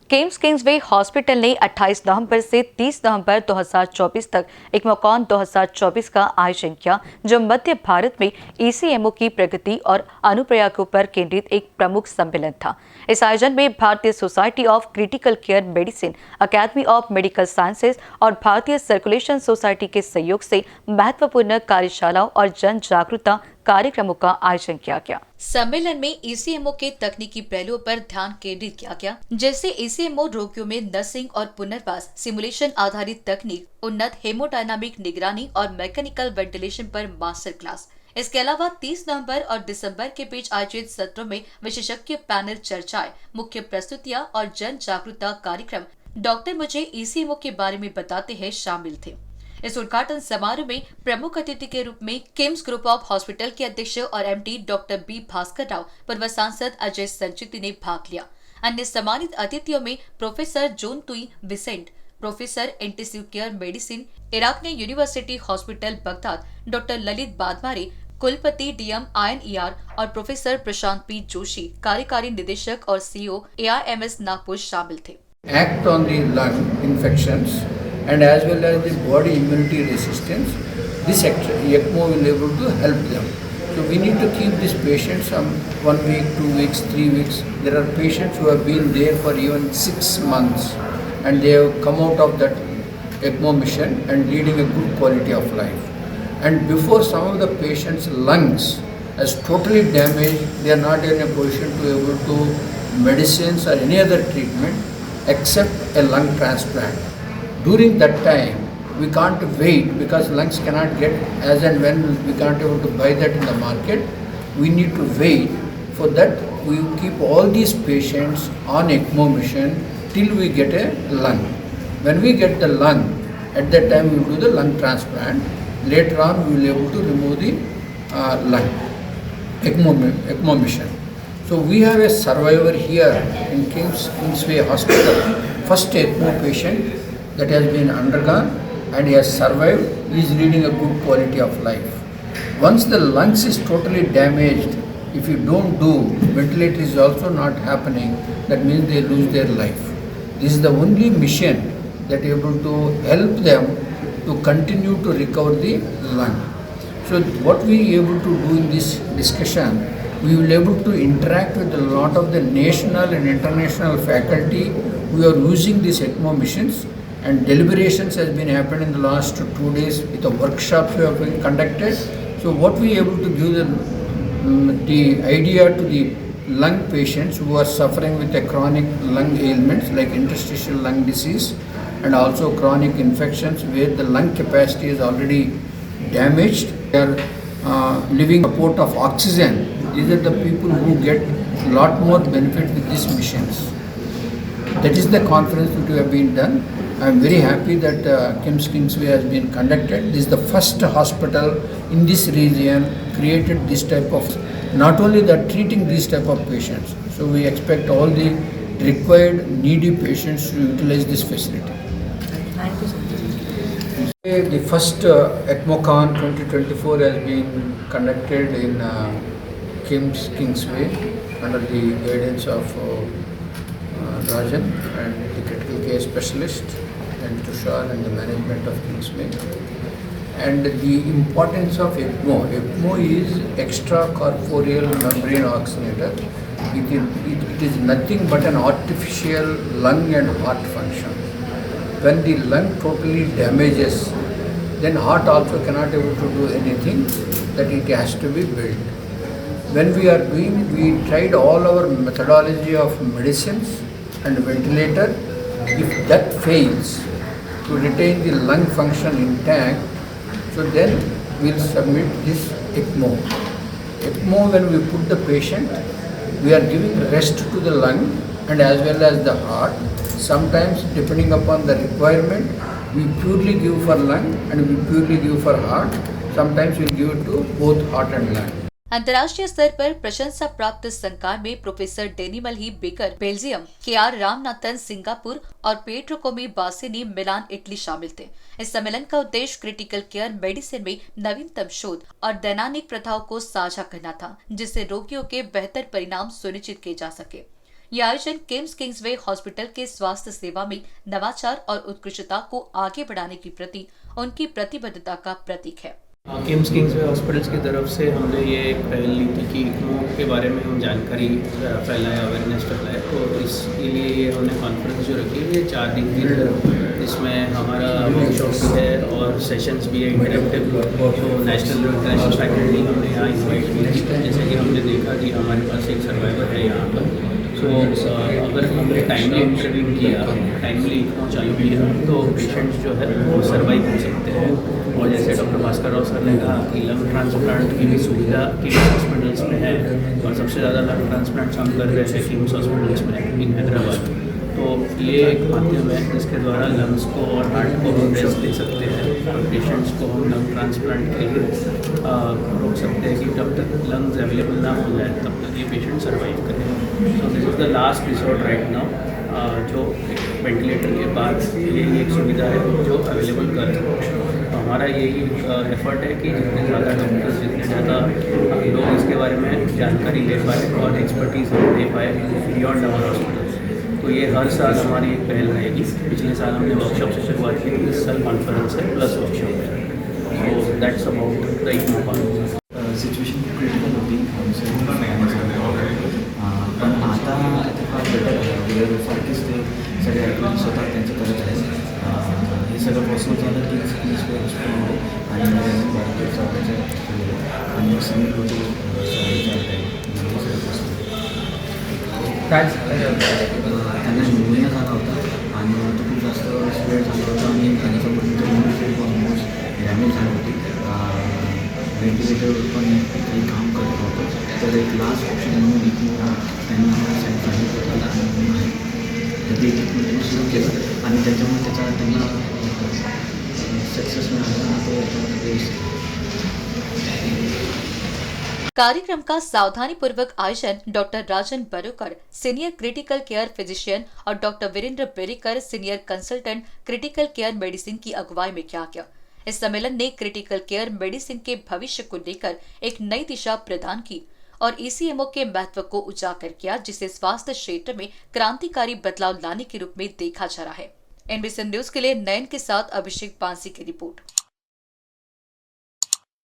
Kemps Kingsway hospital ने 28 नवंबर से 30 नवंबर 2024 तक इक्मोकॉन 2024 का आयोजन किया, जो मध्य भारत में ईसीएमओ की प्रगति और अनुप्रयोगों पर केंद्रित एक प्रमुख सम्मेलन था। इस आयोजन में भारतीय society of critical care medicine, academy of medical sciences और भारतीय सर्कुलेशन सोसाइटी के सहयोग से महत्वपूर्ण कार्यशालाओं और जन जागरूकता कार्यक्रमों का आयोजन किया गया। सम्मेलन में ईसीएमओ के तकनीकी पहलुओं पर ध्यान केंद्रित किया गया, जैसे ईसीएमओ रोगियों में नर्सिंग और पुनर्वास, सिमुलेशन आधारित तकनीक, उन्नत हेमोडायनामिक निगरानी और मैकेनिकल वेंटिलेशन पर मास्टर क्लास। इसके अलावा 30 नवंबर और दिसंबर के बीच आयोजित सत्रों में विशेषज्ञ पैनल चर्चाएं, मुख्य प्रस्तुतियां और जन जागरूकता कार्यक्रम डॉक्टर मुझे ईसीएमओ के बारे में बताते हैं शामिल थे। इस उद्घाटन समारोह में प्रमुख अतिथि के रूप में किम्स ग्रुप ऑफ हॉस्पिटल के अध्यक्ष और MD doctor B Bhaskar Rao, पूर्व सांसद अजय संचिति ने भाग लिया। अन्य सम्मानित अतिथियों में प्रोफेसर जोन तुई Vincent, professor intensive care medicine, इराकने university hospital Baghdad, doctor Lalit Badmare, कुलपति डीएम INER और प्रोफेसर प्रशांत पी जोशी, कार्यकारी निदेशक और सीईओ ARMS नागपुर शामिल थे। Act on the lung infections and as well as the body immunity resistance, this ECMO will be able to help them. So we need to keep these patients 1 week, 2 weeks, 3 weeks. There are patients who have been there for even 6 months and they have come out of that ECMO mission and leading a good quality of life. And before some of the patients' lungs is totally damaged, they are not in a position to able to medicines or any other treatment except a lung transplant. During that time, we can't wait because lungs cannot get as and when we can't able to buy that in the market. We need to wait. For that, we keep all these patients on ECMO mission till we get a lung. When we get the lung, at that time we will do the lung transplant. Later on, we will be able to remove the lung. ECMO mission. So we have a survivor here in Kingsway Hospital, first ECMO patient that has been undergone and he has survived. He is leading a good quality of life. Once the lungs is totally damaged, if you don't do, ventilator is also not happening, that means they lose their life. This is the only mission that is able to help them to continue to recover the lung. So what we are able to do in this discussion, we will be able to interact with a lot of the national and international faculty who are using these ECMO missions, and deliberations has been happened in the last 2 days with the workshops we have been conducted. So what we are able to give the idea to the lung patients who are suffering with a chronic lung ailments like interstitial lung disease and also chronic infections where the lung capacity is already damaged. They are living support of oxygen. These are the people who get a lot more benefit with these missions. That is the conference that we have been done. I am very happy that KIMS Kingsway has been conducted. This is the first hospital in this region created this type of, not only that treating these type of patients. So we expect all the required needy patients to utilize this facility. Thank you so much. The first ECMOCon 2024 has been conducted in KIMS Kingsway under the guidance of Rajan and the critical care specialist and Tushar and the management of Kingsway. And the importance of ECMO is extracorporeal membrane oxygenator. It is nothing but an artificial lung and heart function. When the lung totally damages, then heart also cannot able to do anything, that it has to be built. When we are doing, we tried all our methodology of medicines and ventilator. If that fails to retain the lung function intact, so then we'll submit this ECMO. ECMO, when we put the patient, we are giving rest to the lung and as well as the heart. Sometimes depending upon the requirement, we purely give for lung and we purely give for heart. Sometimes we give it to both heart and lung. अंतर्राष्ट्रीय स्तर पर प्रशंसा प्राप्त संकाय में professor Daniel ही Backer Belgium, KR Ramanathan Singapore और पेट्रो कोमी बासिनी मिलान इटली शामिल थे। इस सम्मेलन का उद्देश्य क्रिटिकल केयर मेडिसिन में नवीनतम शोध और दैनिक प्रथाओं को साझा करना था, जिससे रोगियों के बेहतर परिणाम सुनिश्चित किए जा सके। यह आयोजन किम्स किंग्सवे हॉस्पिटल के स्वास्थ्य सेवा में नवाचार और उत्कृष्टता को आगे बढ़ाने के प्रति उनकी प्रतिबद्धता का प्रतीक है। किम्स किंग्सवे हॉस्पिटल्स की तरफ से हमने ये एक पहल ली थी कि इक्मो के बारे में हम जानकारी फैलाएं, अवेयरनेस फैलाएं। तो इसके लिए ये हमने कॉन्फ्रेंस जो रखी है ये 4 दिन की है, जिसमें हमारा वर्कशॉप भी है और सेशंस भी है इंटरेक्टिव। तो नेशनल इंटरनेशनल फैकल्टी हमने यहाँ इन्वाइट की थी। जैसे कि हमने देखा कि हमारे पास एक सर्वाइवर है यहाँ पर। सो अगर हमने टाइमली इंटरव्यू किया, टाइमली इक्मो चालू किया तो पेशेंट्स जो है वो सर्वाइव हो सकते हैं। और जैसे डॉक्टर भास्कर राव सर ने कहा कि लंग ट्रांसप्लांट की भी सुविधा किम्स हॉस्पिटल्स में है और सबसे ज़्यादा लंग ट्रांसप्लांट्स हम कर रहे हैं किम्स हॉस्पिटल्स में इन हैदराबाद। तो ये एक माध्यम है जिसके द्वारा लंग्स को और हार्ट को हम रेस्ट दे सकते हैं और पेशेंट्स को हम लंग ट्रांसप्लांट के लिए रोक सकते हैं कि जब तक लंग्स अवेलेबल ना हो जाए तब तक ये पेशेंट सर्वाइव करें। So this is the last resort right now, जो वेंटिलेटर के बाद यही एक सुविधा है जो अवेलेबल कर सकते हैं। तो हमारा यही एफर्ट है कि जितने ज़्यादा डॉक्टर्स, जितने ज़्यादा लोग इसके बारे में जानकारी ले पाए और एक्सपर्टीज दे पाए बियॉन्ड आवर हॉस्पिटल। तो ये हर साल हमारी एक पहल रहेगी। पिछले साल हमने वर्कशॉप से शुरुआत की थी, इस साल कॉन्फ्रेंस है प्लस वर्कशॉप है। So that's about the ECMO part. Situation खूप क्रिटिकल होती, पण आता ते फार बेटर आहे. वेळेसारखीच ते सगळे ॲक्टिव्हिटी स्वतः त्यांचं करत आहेत. हे सगळं पॉसिबल झालं की हॉस्पिटलमध्ये आणि आणि समीर होते काय झालं त्यांना निमोनिया झाला होता आणि तो खूप जास्त स्प्रेड झाला होता आणि त्याच्यापर्यंत इम्युनिटी ऑलमोस्ट डॅमेज झाली होती. व्हेंटिलेटरवर पण काही काम करत होतं. तर एक लास्ट ऑप्शन म्हणून इक्मो त्यांनी आम्हाला सांगितलं आहे. तर ते इक्मो सुरू केलं आणि त्याच्यामुळे त्यांना सक्सेस मिळाला आणि तो कार्यक्रम का सावधानी पूर्वक आयोजन doctor Rajan Barokar, senior critical care physician, और doctor Virendra Berikar, senior consultant critical care medicine की अगुवाई में किया गया। इस सम्मेलन ने क्रिटिकल केयर मेडिसिन के भविष्य को लेकर एक नई दिशा प्रदान की और ईसीएमओ के महत्व को उजागर किया, जिसे स्वास्थ्य क्षेत्र में क्रांतिकारी बदलाव लाने के रूप में देखा जा रहा है। एनबीसी न्यूज के लिए नयन के साथ अभिषेक बांसी की रिपोर्ट।